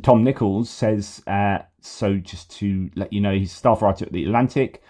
Tom Nichols says, so just to let you know, he's staff writer at The Atlantic.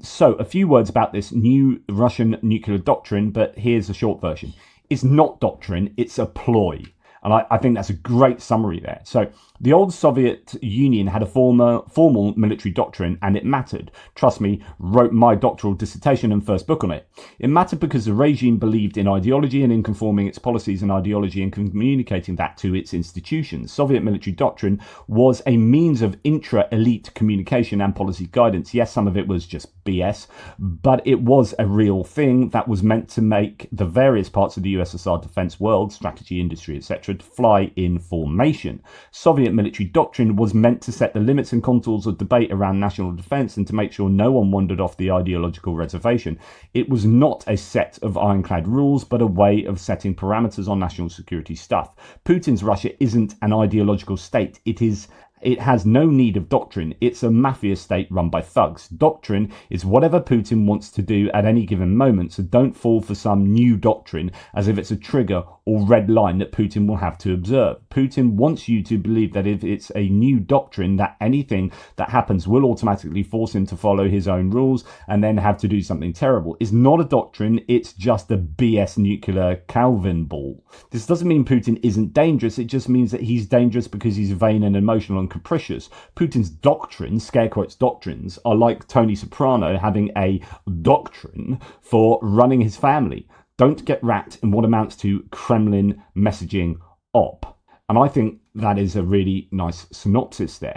So a few words about this new Russian nuclear doctrine, but here's a short version. It's not doctrine, it's a ploy. And I think that's a great summary there. So the old Soviet Union had a formal military doctrine, and it mattered. Trust me, wrote my doctoral dissertation and first book on it. It mattered because the regime believed in ideology and in conforming its policies and ideology and communicating that to its institutions. Soviet military doctrine was a means of intra-elite communication and policy guidance. Yes, some of it was just BS, but it was a real thing that was meant to make the various parts of the USSR defense world, strategy, industry, etc., fly in formation. Soviet military doctrine was meant to set the limits and contours of debate around national defense and to make sure no one wandered off the ideological reservation. It was not a set of ironclad rules, but a way of setting parameters on national security stuff. Putin's Russia isn't an ideological state. It has no need of doctrine. It's a mafia state run by thugs. Doctrine is whatever Putin wants to do at any given moment, so don't fall for some new doctrine as if it's a trigger or red line that Putin will have to observe. Putin wants you to believe that if it's a new doctrine, that anything that happens will automatically force him to follow his own rules and then have to do something terrible. It's not a doctrine, it's just a BS nuclear Calvin ball. This doesn't mean Putin isn't dangerous, it just means that he's dangerous because he's vain and emotional and capricious. Putin's doctrines, scare quotes doctrines, are like Tony Soprano having a doctrine for running his family. Don't get wrapped in what amounts to Kremlin messaging op. And I think that is a really nice synopsis there.